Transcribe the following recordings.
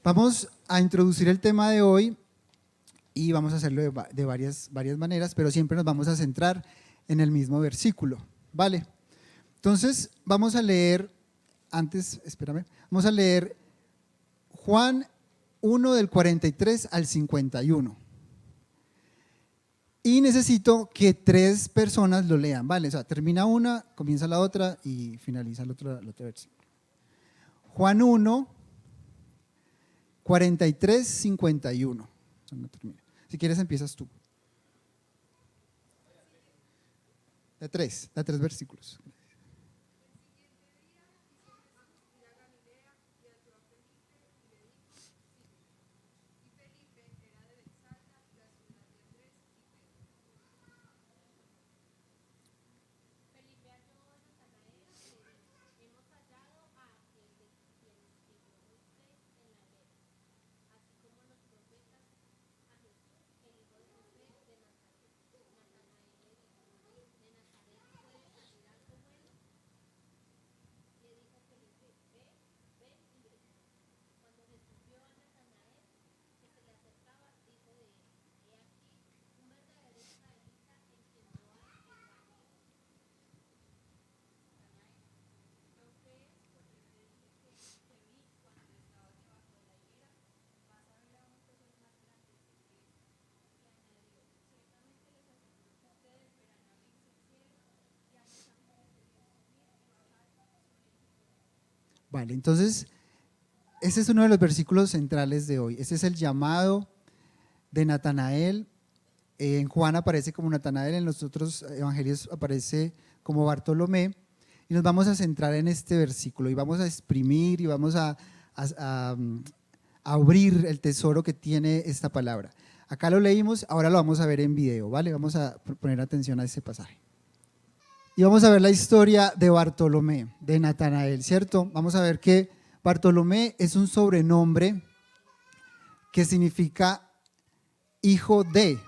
Vamos a introducir el tema de hoy y vamos a hacerlo de varias maneras, pero siempre nos vamos a centrar en el mismo versículo, ¿vale? Entonces, vamos a leer Juan 1 del 43 al 51. Y necesito que 3 personas lo lean, ¿vale? O sea, termina una, comienza la otra y finaliza el otro versículo. Juan 1, 43, 51. Si quieres empiezas tú. De 3 versículos. Vale, entonces, ese es uno de los versículos centrales de hoy. Ese es el llamado de Natanael. En Juan aparece como Natanael, en los otros evangelios aparece como Bartolomé. Y nos vamos a centrar en este versículo y vamos a exprimir y vamos a abrir el tesoro que tiene esta palabra. Acá lo leímos, ahora lo vamos a ver en video, ¿vale? Vamos a poner atención a ese pasaje. Y vamos a ver la historia de Bartolomé, de Natanael, ¿cierto? Vamos a ver que Bartolomé es un sobrenombre que significa hijo de.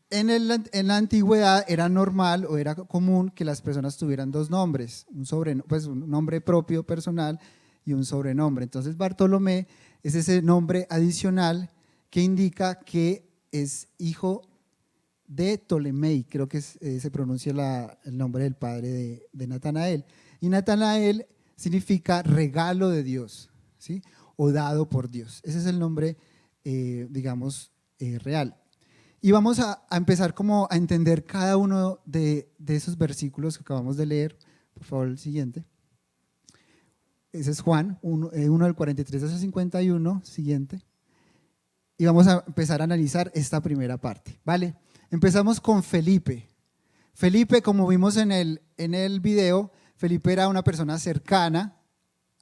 En la antigüedad era normal o era común que las personas tuvieran 2 nombres, un nombre propio personal y un sobrenombre. Entonces Bartolomé es ese nombre adicional que indica que es hijo de Ptolemy, creo que se pronuncia el nombre del padre de Natanael. Y Natanael significa regalo de Dios, ¿sí? O dado por Dios. Ese es el nombre, real. Y vamos a empezar como a entender cada uno de esos versículos que acabamos de leer. Por favor, el siguiente. Ese es Juan 1 del 43 al 51, siguiente. Y vamos a empezar a analizar esta primera parte, ¿vale? Empezamos con Felipe. Felipe, como vimos en el video, Felipe era una persona cercana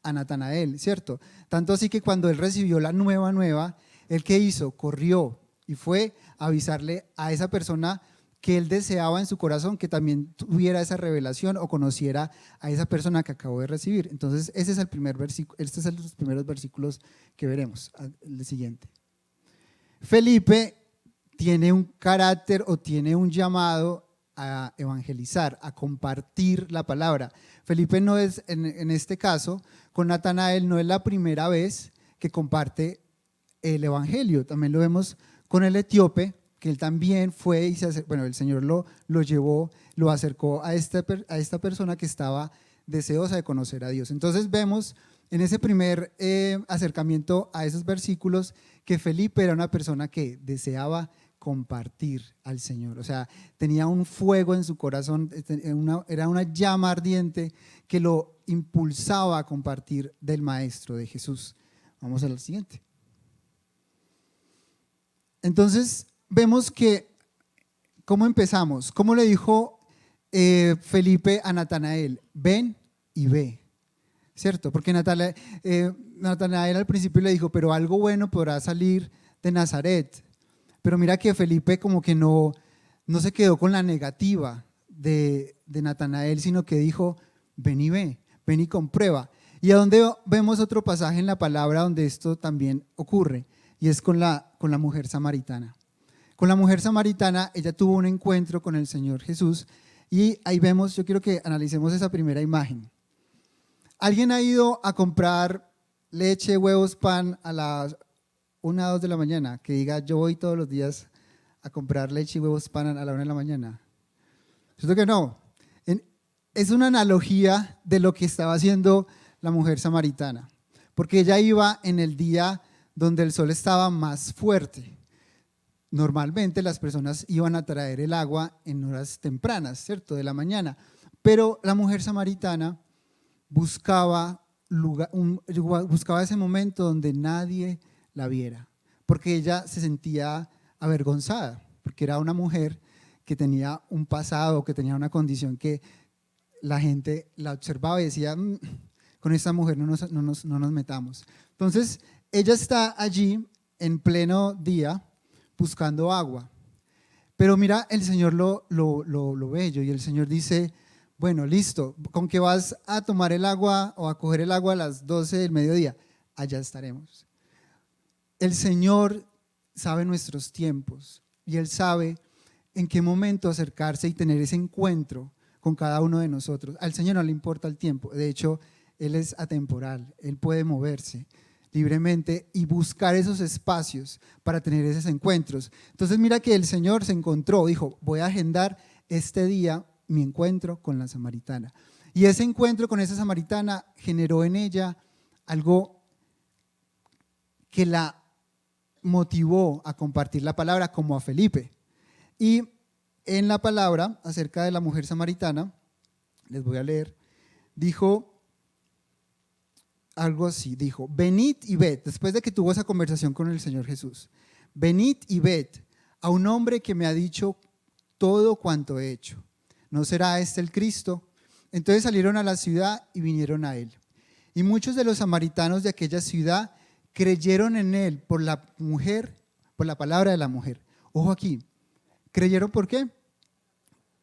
a Natanael, ¿cierto? Tanto así que cuando él recibió la nueva, ¿él qué hizo? Corrió y fue a avisarle a esa persona que él deseaba en su corazón que también tuviera esa revelación o conociera a esa persona que acabó de recibir. Entonces, ese es el primer versículo, estos son los primeros versículos que veremos. El siguiente. Felipe tiene un carácter o tiene un llamado a evangelizar, a compartir la palabra. Felipe no es, en este caso, con Natanael no es la primera vez que comparte el evangelio. También lo vemos con el etíope, que él también fue y el Señor lo llevó, lo acercó a esta persona que estaba deseosa de conocer a Dios. Entonces vemos en ese primer acercamiento a esos versículos que Felipe era una persona que deseaba compartir al Señor, o sea, tenía un fuego en su corazón, era una llama ardiente que lo impulsaba a compartir del Maestro, de Jesús. Vamos al siguiente. Entonces, vemos que, ¿cómo empezamos? ¿Cómo le dijo Felipe a Natanael? Ven y ve, ¿cierto? Porque Natanael al principio le dijo, pero algo bueno podrá salir de Nazaret. Pero mira que Felipe como que no se quedó con la negativa de Natanael, sino que dijo, ven y ve, ven y comprueba. Y a donde vemos otro pasaje en la palabra donde esto también ocurre, y es con la mujer samaritana. Con la mujer samaritana, ella tuvo un encuentro con el Señor Jesús, y ahí vemos, yo quiero que analicemos esa primera imagen. ¿Alguien ha ido a comprar leche, huevos, pan a las 1 o 2 de la mañana, que diga yo voy todos los días a comprar leche y huevos, pan a la 1 de la mañana? ¿Cierto que no? Es una analogía de lo que estaba haciendo la mujer samaritana, porque ella iba en el día donde el sol estaba más fuerte. Normalmente las personas iban a traer el agua en horas tempranas, ¿cierto? De la mañana, pero la mujer samaritana buscaba buscaba ese momento donde nadie la viera, porque ella se sentía avergonzada, porque era una mujer que tenía un pasado, que tenía una condición que la gente la observaba y decía, con esta mujer no nos metamos. Entonces, ella está allí en pleno día buscando agua, pero mira el Señor lo bello, y el Señor dice, bueno, listo, ¿con qué vas a tomar el agua o a coger el agua a las 12 del mediodía? Allá estaremos. El Señor sabe nuestros tiempos y Él sabe en qué momento acercarse y tener ese encuentro con cada uno de nosotros. Al Señor no le importa el tiempo, de hecho, Él es atemporal, Él puede moverse libremente y buscar esos espacios para tener esos encuentros. Entonces mira que el Señor se encontró, dijo, voy a agendar este día mi encuentro con la samaritana. Y ese encuentro con esa samaritana generó en ella algo que la motivó a compartir la palabra, como a Felipe. Y en la palabra acerca de la mujer samaritana, les voy a leer, dijo algo así, dijo, venid y ved, después de que tuvo esa conversación con el Señor Jesús, venid y ved a un hombre que me ha dicho todo cuanto he hecho. ¿No será este el Cristo? Entonces salieron a la ciudad y vinieron a él. Y muchos de los samaritanos de aquella ciudad creyeron en él por la mujer, por la palabra de la mujer. Ojo aquí, ¿creyeron por qué?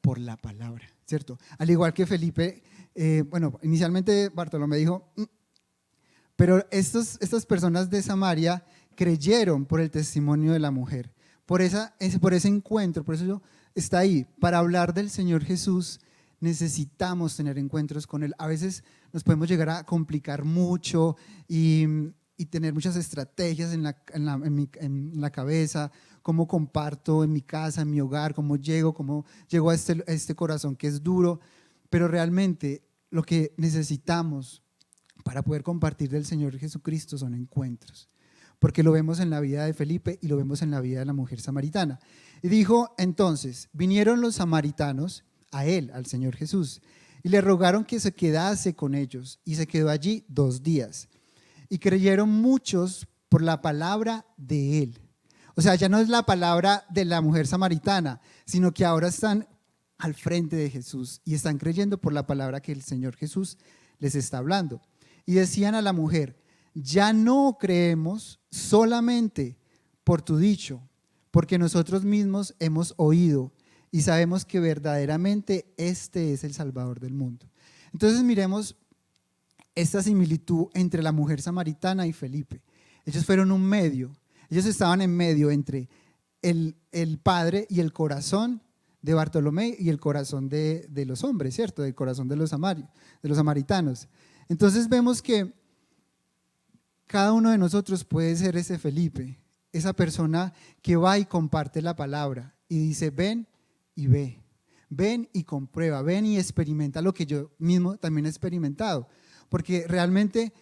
Por la palabra, ¿cierto? Al igual que Felipe, inicialmente Bartolomé dijo, pero estas personas de Samaria creyeron por el testimonio de la mujer, por ese encuentro, por eso está ahí. Para hablar del Señor Jesús necesitamos tener encuentros con Él. A veces nos podemos llegar a complicar mucho y tener muchas estrategias en la cabeza, cómo comparto en mi casa, en mi hogar, cómo llego a este corazón que es duro, pero realmente lo que necesitamos para poder compartir del Señor Jesucristo son encuentros, porque lo vemos en la vida de Felipe y lo vemos en la vida de la mujer samaritana. Y dijo, entonces, vinieron los samaritanos a él, al Señor Jesús, y le rogaron que se quedase con ellos, y se quedó allí 2 días. Y creyeron muchos por la palabra de él. O sea, ya no es la palabra de la mujer samaritana, sino que ahora están al frente de Jesús y están creyendo por la palabra que el Señor Jesús les está hablando. Y decían a la mujer, ya no creemos solamente por tu dicho, porque nosotros mismos hemos oído y sabemos que verdaderamente este es el Salvador del mundo. Entonces miremos esta similitud entre la mujer samaritana y Felipe. Ellos fueron un medio, ellos estaban en medio entre el padre y el corazón de Bartolomé y el corazón de los hombres, ¿cierto? Del corazón de los samaritanos. Entonces vemos que cada uno de nosotros puede ser ese Felipe, esa persona que va y comparte la palabra y dice, ven y ve, ven y comprueba, ven y experimenta lo que yo mismo también he experimentado, porque realmente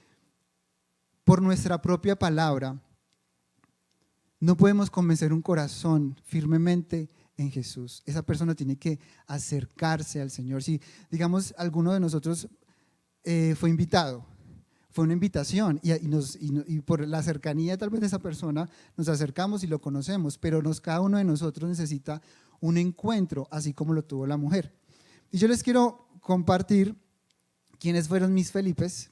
por nuestra propia palabra no podemos convencer un corazón firmemente en Jesús. Esa persona tiene que acercarse al Señor. Si digamos alguno de nosotros fue invitado, fue una invitación y por la cercanía tal vez de esa persona nos acercamos y lo conocemos, pero cada uno de nosotros necesita un encuentro así como lo tuvo la mujer. Y yo les quiero compartir quiénes fueron mis Felipes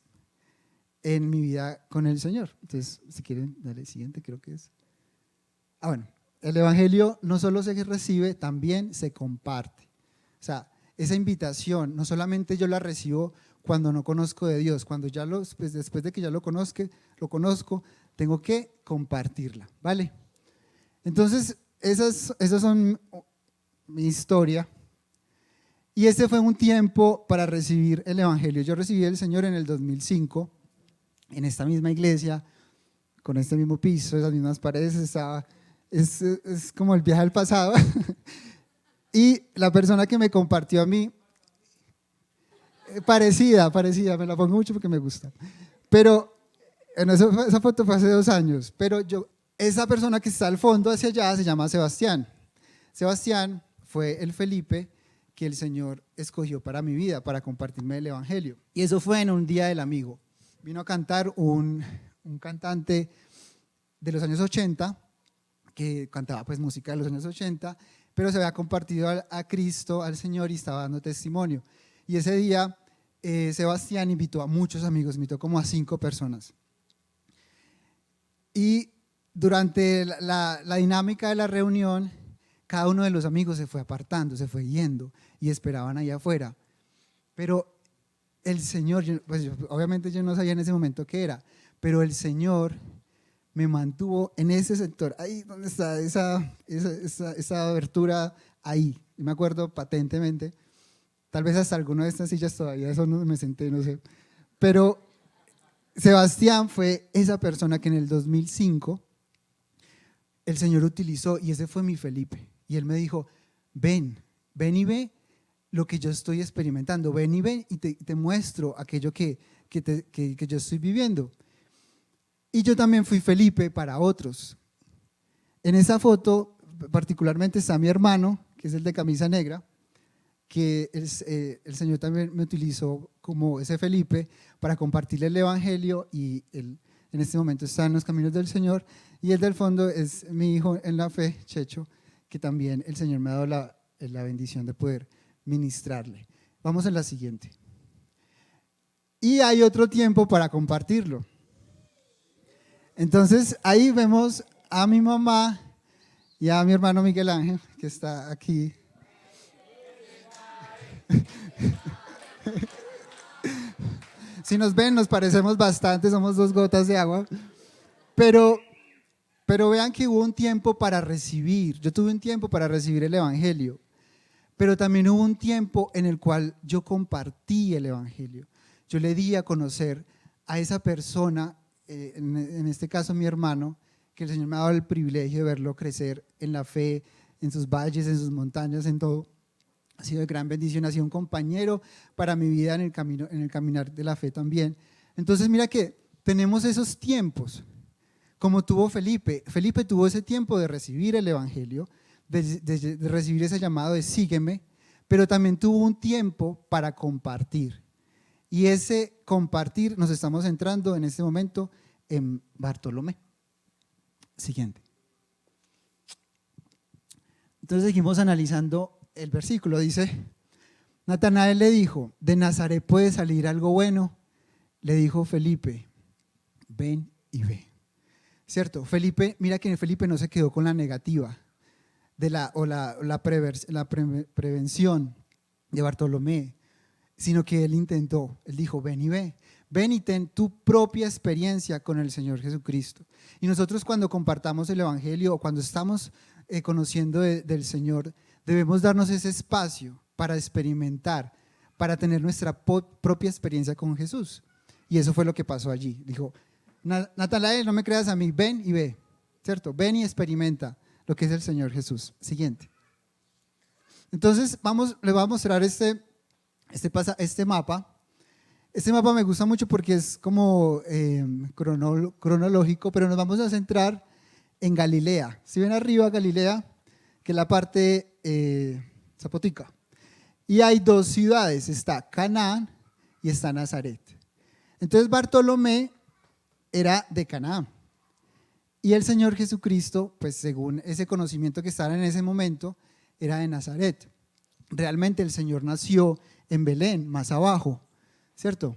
en mi vida con el Señor. Entonces, si quieren, dale siguiente, creo que es. Bueno, el Evangelio no solo se recibe, también se comparte. O sea, esa invitación no solamente yo la recibo cuando no conozco de Dios, cuando ya después de que ya lo conozco, tengo que compartirla, ¿vale? Entonces, esas son mi historia. Y ese fue un tiempo para recibir el Evangelio. Yo recibí el Señor en el 2005 en esta misma iglesia, con este mismo piso, esas mismas paredes, es como el viaje al pasado. Y la persona que me compartió a mí, parecida, me la pongo mucho porque me gusta. Pero esa foto fue hace 2 años, pero esa persona que está al fondo hacia allá se llama Sebastián. Sebastián fue el Felipe que el Señor escogió para mi vida, para compartirme el Evangelio. Y eso fue en un día del amigo. Vino a cantar un cantante de los años 80, que cantaba pues música de los años 80, pero se había compartido a Cristo, al Señor, y estaba dando testimonio. Y ese día Sebastián invitó a muchos amigos, invitó como a 5 personas. Y durante la dinámica de la reunión, cada uno de los amigos se fue apartando, se fue yendo y esperaban allá afuera. Pero el Señor, obviamente yo no sabía en ese momento qué era, pero el Señor me mantuvo en ese sector, ahí donde está esa abertura, ahí. Y me acuerdo patentemente, tal vez hasta alguna de estas sillas todavía eso no me senté, no sé. Pero Sebastián fue esa persona que en el 2005 el Señor utilizó, y ese fue mi Felipe. Y él me dijo, ven y ve lo que yo estoy experimentando, ven y te muestro aquello que yo estoy viviendo. Y yo también fui Felipe para otros. En esa foto particularmente está mi hermano, que es el de camisa negra, que el Señor también me utilizó como ese Felipe para compartirle el Evangelio, y él en este momento está en los caminos del Señor. Y el del fondo es mi hijo en la fe, Checho, que también el Señor me ha dado la bendición de poder ministrarle. Vamos a la siguiente. Y hay otro tiempo para compartirlo. Entonces ahí vemos a mi mamá y a mi hermano Miguel Ángel, que está aquí. Si nos ven, nos parecemos bastante, somos 2 gotas de agua. Pero vean que hubo un tiempo para recibir. Yo tuve un tiempo para recibir el Evangelio, pero también hubo un tiempo en el cual yo compartí el Evangelio. Yo le di a conocer a esa persona, en este caso mi hermano, que el Señor me ha dado el privilegio de verlo crecer en la fe, en sus valles, en sus montañas, en todo. Ha sido de gran bendición, ha sido un compañero para mi vida en el caminar de la fe también. Entonces mira que tenemos esos tiempos, como tuvo Felipe. Felipe tuvo ese tiempo de recibir el Evangelio, de recibir ese llamado de sígueme, pero también tuvo un tiempo para compartir. Y ese compartir nos estamos centrando en este momento en Bartolomé. Siguiente. Entonces seguimos analizando el versículo. Dice, Natanael le dijo, ¿de Nazaret puede salir algo bueno? Le dijo Felipe, ven y ve. ¿Cierto? Felipe, mira que Felipe no se quedó con la negativa de la prevención de Bartolomé, sino que él intentó, él dijo, ven y ve. Ven y ten tu propia experiencia con el Señor Jesucristo. Y nosotros cuando compartamos el Evangelio o cuando estamos conociendo del Señor, debemos darnos ese espacio para experimentar, para tener nuestra propia experiencia con Jesús. Y eso fue lo que pasó allí. Dijo, Natanael, no me creas a mí, ven y ve, ¿cierto? Ven y experimenta lo que es el Señor Jesús. Siguiente. Entonces les voy a mostrar este mapa. Este mapa me gusta mucho porque es como cronológico, pero nos vamos a centrar en Galilea. Si ven arriba Galilea, que es la parte zapotica. Y hay 2 ciudades, está Canaán y está Nazaret. Entonces Bartolomé era de Canaán. Y el Señor Jesucristo, pues según ese conocimiento que estaba en ese momento, era de Nazaret. Realmente el Señor nació en Belén, más abajo, ¿cierto?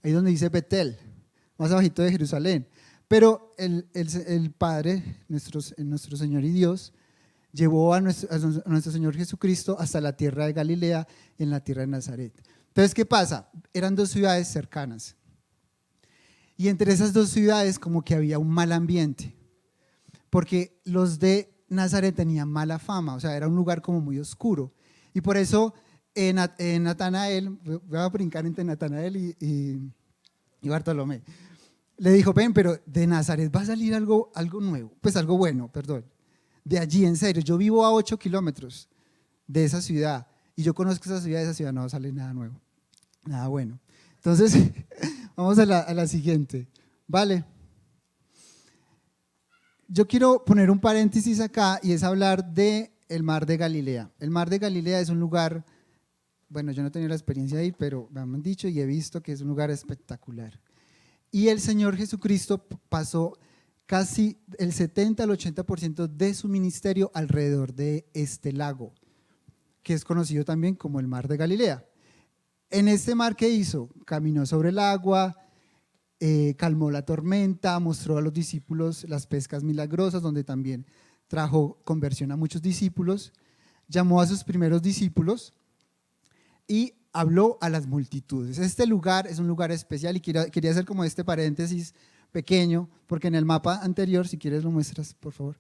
Ahí donde dice Betel, más abajito de Jerusalén. Pero el Padre, nuestro Señor y Dios, llevó a nuestro Señor Jesucristo hasta la tierra de Galilea, en la tierra de Nazaret. Entonces, ¿qué pasa? Eran 2 ciudades cercanas. Y entre esas 2 ciudades como que había un mal ambiente, porque los de Nazaret tenían mala fama, o sea, era un lugar como muy oscuro. Y por eso Natanael, voy a brincar entre Natanael y Bartolomé. le dijo, ven, pero de Nazaret va a salir algo nuevo, pues algo bueno, perdón. De allí, en serio, yo vivo a 8 kilómetros de esa ciudad y yo conozco esa ciudad no sale nada nuevo, nada bueno. Entonces, vamos a la siguiente, ¿vale? Yo quiero poner un paréntesis acá y es hablar de el Mar de Galilea. El Mar de Galilea es un lugar, bueno, yo no he tenido la experiencia de ir, pero me han dicho y he visto que es un lugar espectacular. Y el Señor Jesucristo pasó casi el 70 al 80% de su ministerio alrededor de este lago, que es conocido también como el Mar de Galilea. En este mar, ¿qué hizo? Caminó sobre el agua, calmó la tormenta, mostró a los discípulos las pescas milagrosas, donde también trajo conversión a muchos discípulos, llamó a sus primeros discípulos y habló a las multitudes. Este lugar es un lugar especial y quería hacer como este paréntesis pequeño, porque en el mapa anterior, si quieres lo muestras, por favor,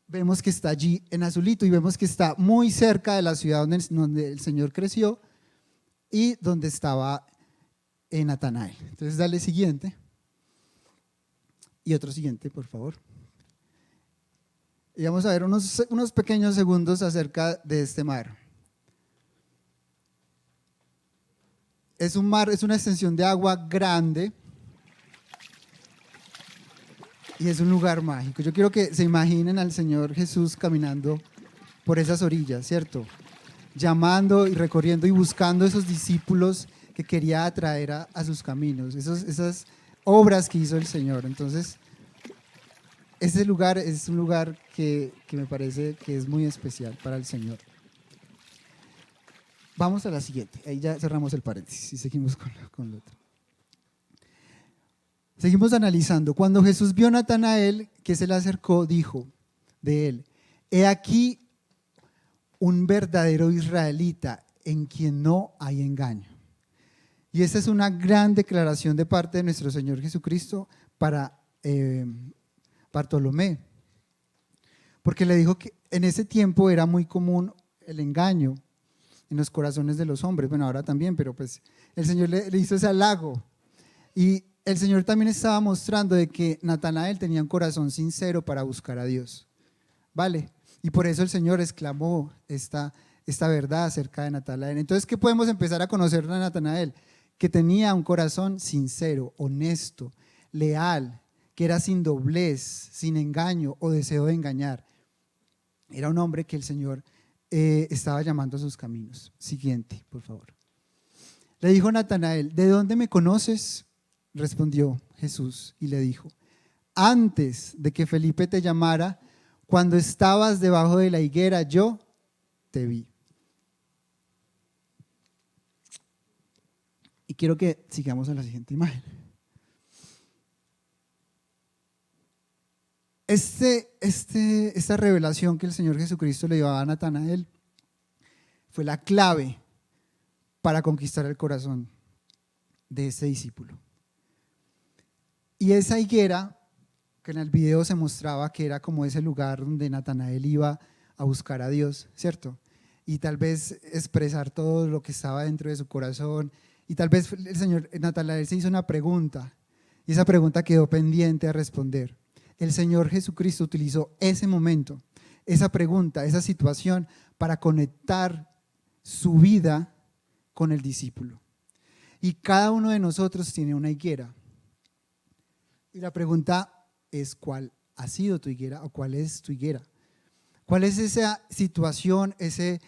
vemos que está allí en azulito y vemos que está muy cerca de la ciudad donde el Señor creció y donde estaba Natanael. Entonces dale siguiente y otro siguiente, por favor. Y vamos a ver unos pequeños segundos acerca de este mar. Es un mar, es una extensión de agua grande y es un lugar mágico. Yo quiero que se imaginen al Señor Jesús caminando por esas orillas, ¿cierto? Llamando y recorriendo y buscando esos discípulos que quería atraer a sus caminos, esas obras que hizo el Señor. Entonces, ese lugar es un lugar que me parece que es muy especial para el Señor. Vamos a la siguiente, ahí ya cerramos el paréntesis y seguimos con lo otro. Seguimos analizando. Cuando Jesús vio a Natanael que se le acercó, dijo de él: he aquí un verdadero israelita en quien no hay engaño. Y esta es una gran declaración de parte de nuestro Señor Jesucristo para Bartolomé, porque le dijo que en ese tiempo era muy común el engaño en los corazones de los hombres, bueno, ahora también, pero pues el Señor le hizo ese halago y el Señor también estaba mostrando de que Natanael tenía un corazón sincero para buscar a Dios, ¿vale? Y por eso el Señor exclamó esta verdad acerca de Natanael. Entonces, ¿qué podemos empezar a conocer de Natanael? Que tenía un corazón sincero, honesto, leal, que era sin doblez, sin engaño o deseo de engañar. Era un hombre que el Señor estaba llamando a sus caminos. Siguiente, por favor. Le dijo Natanael: ¿de dónde me conoces? Respondió Jesús y le dijo: antes de que Felipe te llamara, cuando estabas debajo de la higuera, yo te vi. Y quiero que sigamos a la siguiente imagen. Esta revelación que el Señor Jesucristo le dio a Natanael fue la clave para conquistar el corazón de este discípulo. Y esa higuera, que en el video se mostraba que era como ese lugar donde Natanael iba a buscar a Dios, ¿cierto? Y tal vez expresar todo lo que estaba dentro de su corazón. Y tal vez el Señor Natanael se hizo una pregunta y esa pregunta quedó pendiente a responder. El Señor Jesucristo utilizó ese momento, esa pregunta, esa situación para conectar su vida con el discípulo. Y cada uno de nosotros tiene una higuera. Y la pregunta es: ¿cuál ha sido tu higuera o cuál es tu higuera? ¿Cuál es esa situación, ese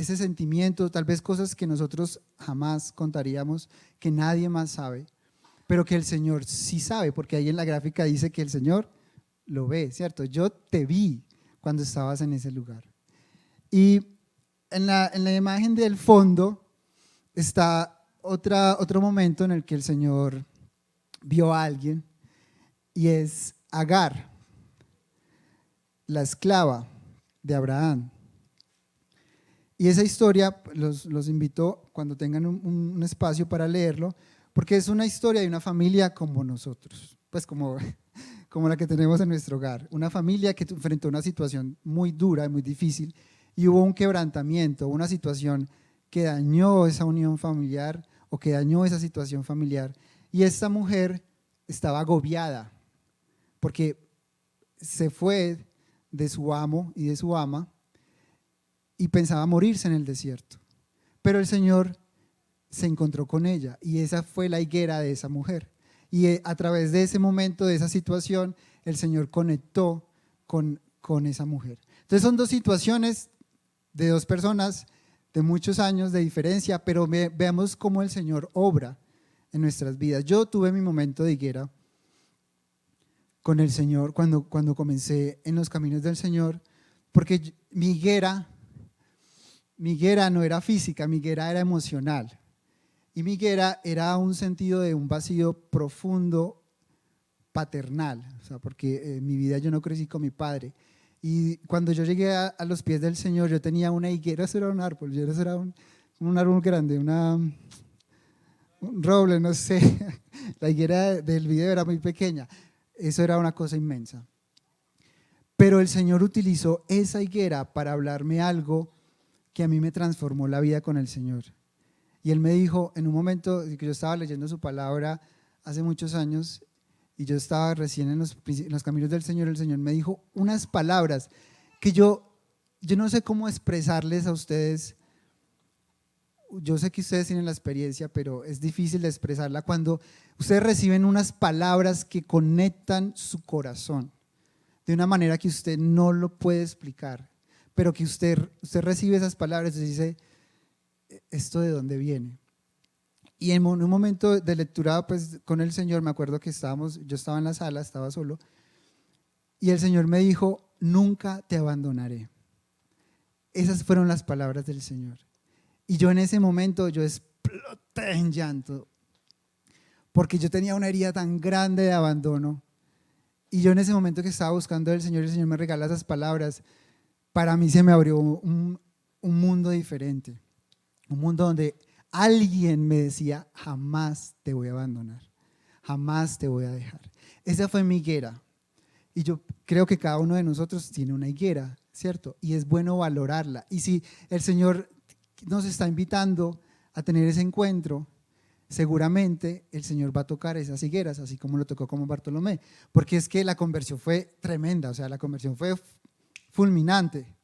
sentimiento, tal vez cosas que nosotros jamás contaríamos, que nadie más sabe, pero que el Señor sí sabe, porque ahí en la gráfica dice que el Señor lo ve, ¿cierto? Yo te vi cuando estabas en ese lugar. Y en la imagen del fondo está otro momento en el que el Señor vio a alguien, y es Agar, la esclava de Abraham. Y esa historia los invito cuando tengan un espacio para leerlo, porque es una historia de una familia como nosotros, pues como la que tenemos en nuestro hogar, una familia que enfrentó una situación muy dura, muy difícil, y hubo un quebrantamiento, una situación que dañó esa unión familiar o que dañó esa situación familiar, Y esta mujer estaba agobiada porque se fue de su amo y de su ama y pensaba morirse en el desierto. Pero el Señor se encontró con ella y esa fue la higuera de esa mujer. Y a través de ese momento, de esa situación, el Señor conectó con esa mujer. Entonces son dos situaciones de dos personas de muchos años de diferencia, pero veamos cómo el Señor obra en nuestras vidas. Yo tuve mi momento de higuera con el Señor cuando comencé en los caminos del Señor, porque mi higuera no era física, mi higuera era emocional. Y mi higuera era un sentido de un vacío profundo paternal, o sea, porque en mi vida yo no crecí con mi padre. Y cuando yo llegué a los pies del Señor, yo tenía una higuera, eso era un árbol, eso era un árbol grande, un roble, no sé. La higuera del video era muy pequeña, eso era una cosa inmensa. Pero el Señor utilizó esa higuera para hablarme algo que a mí me transformó la vida con el Señor. Y Él me dijo, en un momento que yo estaba leyendo su palabra hace muchos años, y yo estaba recién en los caminos del Señor, el Señor me dijo unas palabras que yo no sé cómo expresarles a ustedes. Yo sé que ustedes tienen la experiencia, pero es difícil de expresarla cuando ustedes reciben unas palabras que conectan su corazón de una manera que usted no lo puede explicar, pero que usted recibe esas palabras y dice, ¿esto de dónde viene? Y en un momento de lectura pues, con el Señor, me acuerdo que yo estaba en la sala, estaba solo, y el Señor me dijo, nunca te abandonaré. Esas fueron las palabras del Señor. Y yo en ese momento, yo exploté en llanto, porque yo tenía una herida tan grande de abandono. Y yo en ese momento que estaba buscando al Señor, el Señor me regala esas palabras, para mí se me abrió un mundo diferente, un mundo donde alguien me decía, jamás te voy a abandonar, jamás te voy a dejar. Esa fue mi higuera. Y yo creo que cada uno de nosotros tiene una higuera, ¿cierto? Y es bueno valorarla. Y si el Señor nos está invitando a tener ese encuentro, seguramente el Señor va a tocar esas higueras, así como lo tocó como Bartolomé. Porque es que la conversión fue tremenda, o sea, la conversión fue fulminante.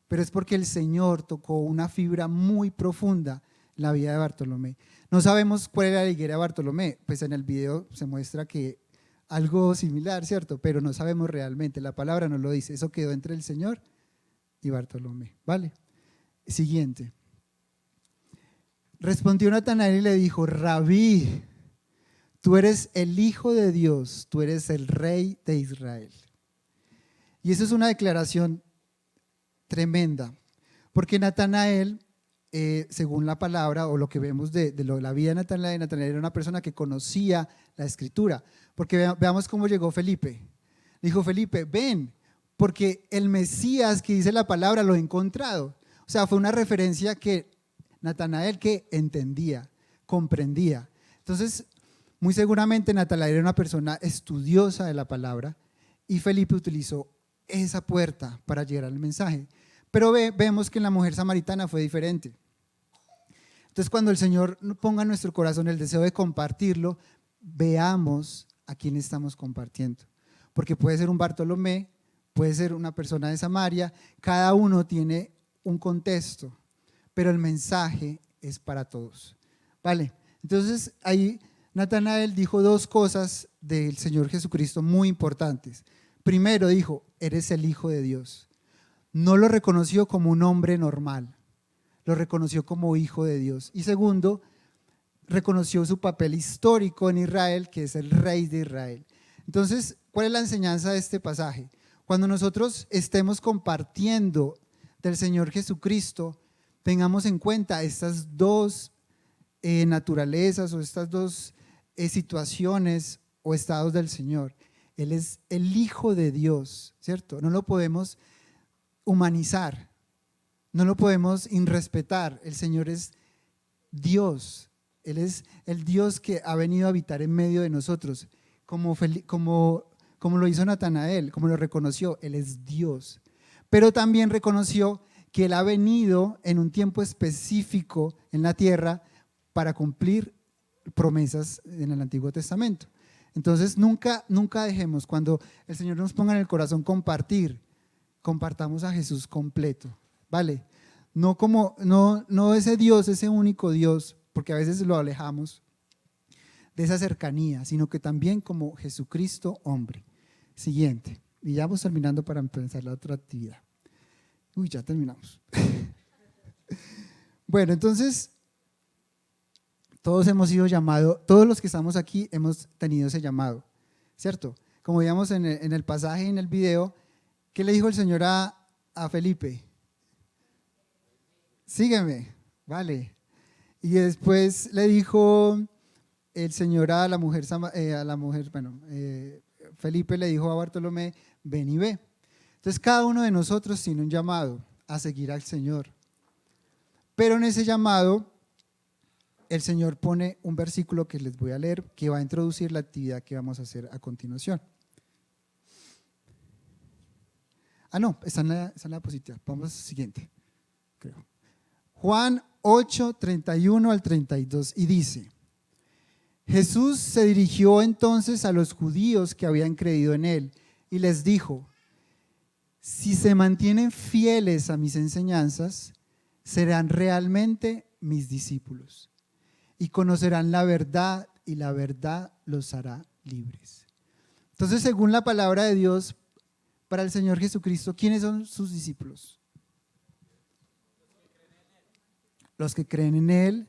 Pero es porque el Señor tocó una fibra muy profunda en la vida de Bartolomé. No sabemos cuál era la higuera de Bartolomé, pues en el video se muestra que algo similar, ¿cierto? Pero no sabemos realmente, la palabra no lo dice, eso quedó entre el Señor y Bartolomé, ¿vale? Siguiente. Respondió Natanael y le dijo, Rabí, tú eres el Hijo de Dios, tú eres el Rey de Israel. Y eso es una declaración tremenda, porque Natanael, según la palabra o lo que vemos de la vida de Natanael era una persona que conocía la Escritura, porque veamos cómo llegó Felipe. Dijo Felipe, ven, porque el Mesías que dice la palabra lo he encontrado. O sea, fue una referencia que Natanael que entendía, comprendía. Entonces, muy seguramente Natanael era una persona estudiosa de la palabra y Felipe utilizó esa puerta para llegar al mensaje. Pero vemos que en la mujer samaritana fue diferente. Entonces, cuando el Señor ponga en nuestro corazón el deseo de compartirlo, veamos a quién estamos compartiendo. Porque puede ser un Bartolomé, puede ser una persona de Samaria, cada uno tiene un contexto, pero el mensaje es para todos. ¿Vale? Entonces, ahí Natanael dijo dos cosas del Señor Jesucristo muy importantes. Primero dijo, eres el Hijo de Dios. No lo reconoció como un hombre normal, lo reconoció como Hijo de Dios. Y segundo, reconoció su papel histórico en Israel, que es el Rey de Israel. Entonces, ¿cuál es la enseñanza de este pasaje? Cuando nosotros estemos compartiendo del Señor Jesucristo, tengamos en cuenta estas dos naturalezas o estas dos situaciones o estados del Señor. Él es el Hijo de Dios, ¿cierto? No lo podemos humanizar, no lo podemos irrespetar. El Señor es Dios, Él es el Dios que ha venido a habitar en medio de nosotros, como lo hizo Natanael, como lo reconoció, Él es Dios. Pero también reconoció que Él ha venido en un tiempo específico en la tierra para cumplir promesas en el Antiguo Testamento. Entonces nunca dejemos, cuando el Señor nos ponga en el corazón compartamos a Jesús completo, ¿vale? No ese Dios, ese único Dios, porque a veces lo alejamos de esa cercanía, sino que también como Jesucristo hombre. Siguiente, y ya vamos terminando para empezar la otra actividad. Uy, ya terminamos. Bueno, entonces, todos hemos sido llamados, todos los que estamos aquí hemos tenido ese llamado, ¿cierto? Como veíamos en el pasaje, en el video, ¿qué le dijo el Señor a Felipe? Sígueme, vale. Y después le dijo el Señor a la mujer, Felipe le dijo a Bartolomé, ven y ve. Entonces cada uno de nosotros tiene un llamado a seguir al Señor. Pero en ese llamado, el Señor pone un versículo que les voy a leer, que va a introducir la actividad que vamos a hacer a continuación. No, está en la diapositiva. Vamos al siguiente, creo. Juan 8, 31 al 32, y dice: Jesús se dirigió entonces a los judíos que habían creído en él y les dijo: si se mantienen fieles a mis enseñanzas, serán realmente mis discípulos y conocerán la verdad, y la verdad los hará libres. Entonces, según la palabra de Dios, para el Señor Jesucristo, ¿quiénes son sus discípulos? Los que creen en Él,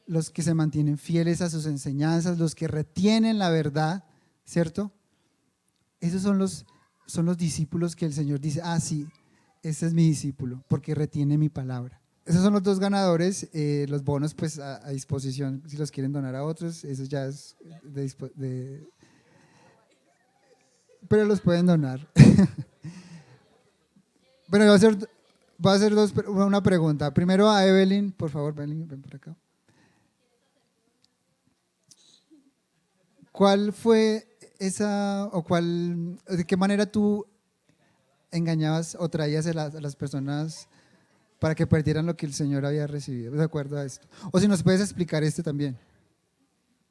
los que se mantienen fieles a sus enseñanzas, los que retienen la verdad, ¿cierto? Esos son los discípulos que el Señor dice: sí, este es mi discípulo, porque retiene mi palabra. Esos son los dos ganadores. Los bonos pues a disposición, si los quieren donar a otros, eso ya es pero los pueden donar. Bueno, voy a hacer una pregunta. Primero a Evelyn, por favor, Evelyn, ven por acá. ¿Cuál fue de qué manera tú engañabas o traías a las personas para que perdieran lo que el Señor había recibido, de acuerdo a esto? O si nos puedes explicar también.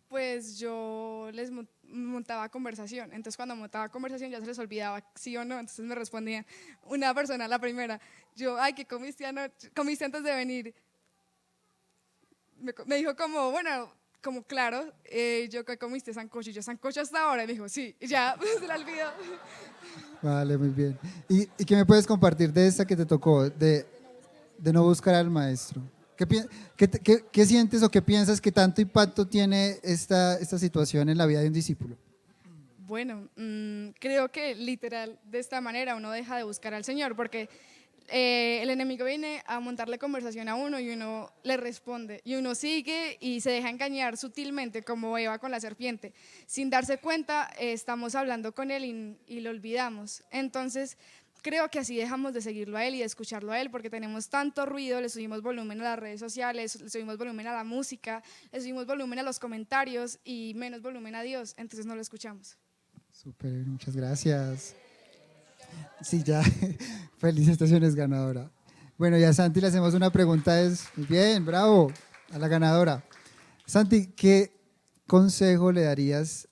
Pues yo les montaba conversación, entonces cuando montaba conversación ya se les olvidaba sí o no, entonces me respondían una persona, la primera, yo, ¿qué comiste anoche? ¿Comiste antes de venir? Me dijo como, bueno, como claro, yo, ¿qué comiste? Sancocho. Y yo, ¿sancocho hasta ahora? Y me dijo, sí, y ya se la olvidó. Vale, muy bien. ¿Y qué me puedes compartir de esta que te tocó, de no buscar al maestro? ¿Qué sientes o qué piensas que tanto impacto tiene esta situación en la vida de un discípulo? Bueno, creo que literal de esta manera uno deja de buscar al Señor, porque el enemigo viene a montarle conversación a uno y uno le responde y uno sigue y se deja engañar sutilmente como Eva con la serpiente. Sin darse cuenta, estamos hablando con él y lo olvidamos. Entonces, creo que así dejamos de seguirlo a él y de escucharlo a él, porque tenemos tanto ruido, le subimos volumen a las redes sociales, le subimos volumen a la música, le subimos volumen a los comentarios y menos volumen a Dios, entonces no lo escuchamos. Súper, muchas gracias. Sí, ya, felicitaciones, ganadora. Bueno, ya a Santi le hacemos una pregunta, muy bien, bravo, a la ganadora. Santi, ¿qué consejo le darías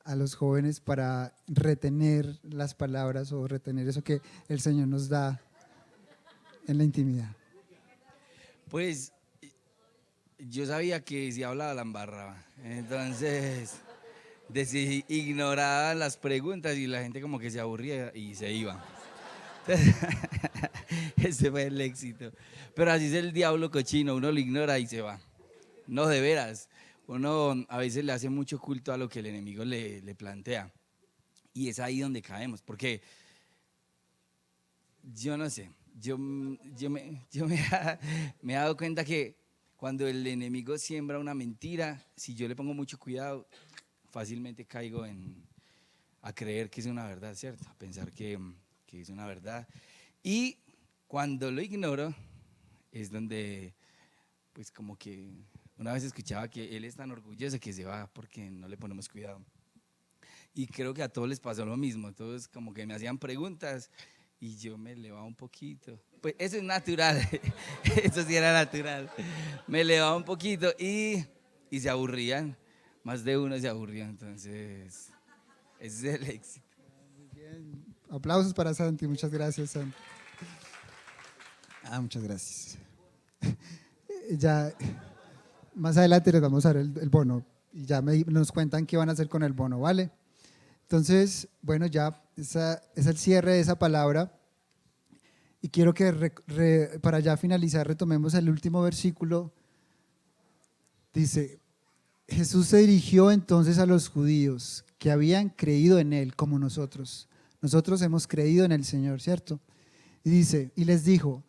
a los jóvenes para retener las palabras o retener eso que el Señor nos da en la intimidad? Pues yo sabía que si hablaba la embarraba, entonces ignoraba las preguntas y la gente como que se aburría y se iba. Ese fue el éxito. Pero así es el diablo cochino, uno lo ignora y se va. No, de veras, uno a veces le hace mucho culto a lo que el enemigo le plantea. Y es ahí donde caemos, porque yo no sé, me he dado cuenta que cuando el enemigo siembra una mentira, si yo le pongo mucho cuidado, fácilmente caigo a creer que es una verdad, ¿cierto? A pensar que es una verdad. Y cuando lo ignoro, es donde, pues como que una vez escuchaba que él es tan orgulloso que se va porque no le ponemos cuidado. Y creo que a todos les pasó lo mismo, todos como que me hacían preguntas y yo me elevaba un poquito Pues eso es natural, eso sí era natural. Me elevaba un poquito y se aburrían, más de uno se aburría, entonces ese es el éxito. Bien. Aplausos para Santi, muchas gracias, Santi. Muchas gracias. Ya, más adelante les vamos a dar el bono y ya nos cuentan qué van a hacer con el bono, ¿vale? Entonces, bueno, ya es el cierre de esa palabra y quiero que para ya finalizar retomemos el último versículo. Dice, Jesús se dirigió entonces a los judíos que habían creído en Él como nosotros. Nosotros hemos creído en el Señor, ¿cierto? Y dice, y les dijo,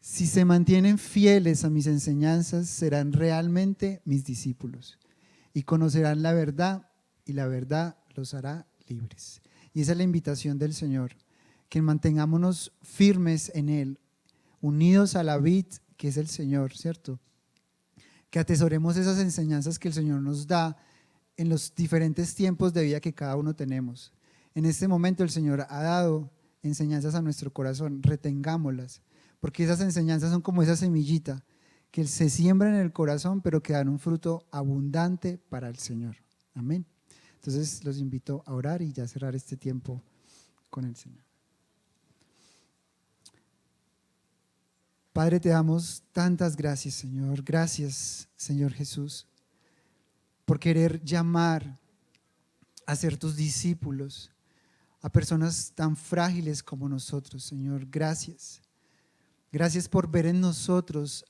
si se mantienen fieles a mis enseñanzas, serán realmente mis discípulos y conocerán la verdad y la verdad los hará libres. Y esa es la invitación del Señor, que mantengámonos firmes en Él, unidos a la vid que es el Señor, ¿cierto? Que atesoremos esas enseñanzas que el Señor nos da en los diferentes tiempos de vida que cada uno tenemos. En este momento el Señor ha dado enseñanzas a nuestro corazón, retengámoslas, porque esas enseñanzas son como esa semillita que se siembra en el corazón, pero que dan un fruto abundante para el Señor. Amén. Entonces los invito a orar y ya cerrar este tiempo con el Señor. Padre, te damos tantas gracias, Señor. Gracias, Señor Jesús, por querer llamar a ser tus discípulos, a personas tan frágiles como nosotros, Señor. Gracias. Gracias por ver en nosotros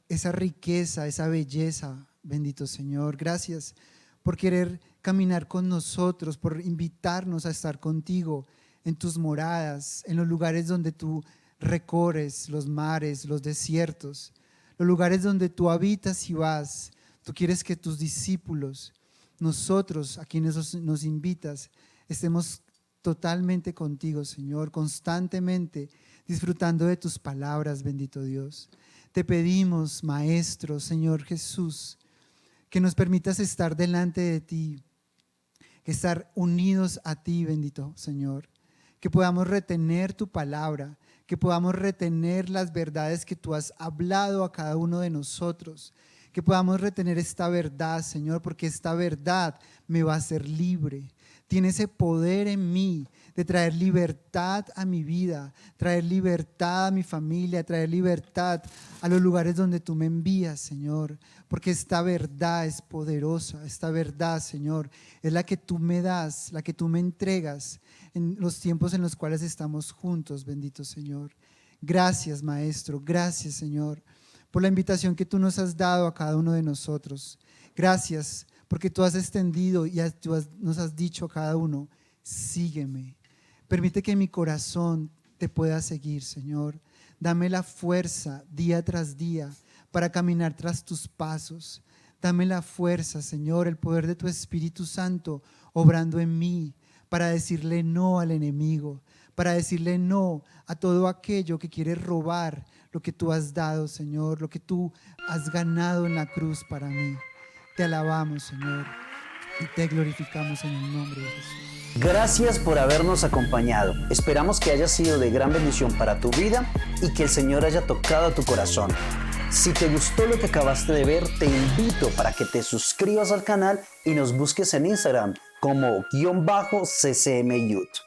esa riqueza, esa belleza, bendito Señor. Gracias por querer caminar con nosotros, por invitarnos a estar contigo en tus moradas, en los lugares donde tú recorres, los mares, los desiertos, los lugares donde tú habitas y vas. Tú quieres que tus discípulos, nosotros a quienes nos invitas, estemos totalmente contigo, Señor, constantemente disfrutando de tus palabras, bendito Dios. Te pedimos, Maestro, Señor Jesús, que nos permitas estar delante de ti, que estar unidos a ti, bendito Señor, que podamos retener tu palabra, que podamos retener las verdades que tú has hablado a cada uno de nosotros, que podamos retener esta verdad, Señor, porque esta verdad me va a hacer libre. Tiene ese poder en mí de traer libertad a mi vida, traer libertad a mi familia, traer libertad a los lugares donde tú me envías, Señor, porque esta verdad es poderosa, esta verdad, Señor, es la que tú me das, la que tú me entregas en los tiempos en los cuales estamos juntos, bendito Señor. Gracias, Maestro, gracias, Señor, por la invitación que tú nos has dado a cada uno de nosotros. Gracias, porque tú has extendido y nos has dicho a cada uno, sígueme. Permite que mi corazón te pueda seguir, Señor. Dame la fuerza día tras día para caminar tras tus pasos. Dame la fuerza, Señor, el poder de tu Espíritu Santo obrando en mí para decirle no al enemigo, para decirle no a todo aquello que quiere robar lo que tú has dado, Señor, lo que tú has ganado en la cruz para mí. Te alabamos, Señor, y te glorificamos en el nombre de Jesús. Gracias por habernos acompañado. Esperamos que haya sido de gran bendición para tu vida y que el Señor haya tocado tu corazón. Si te gustó lo que acabaste de ver, te invito para que te suscribas al canal y nos busques en Instagram como _CCM Youth.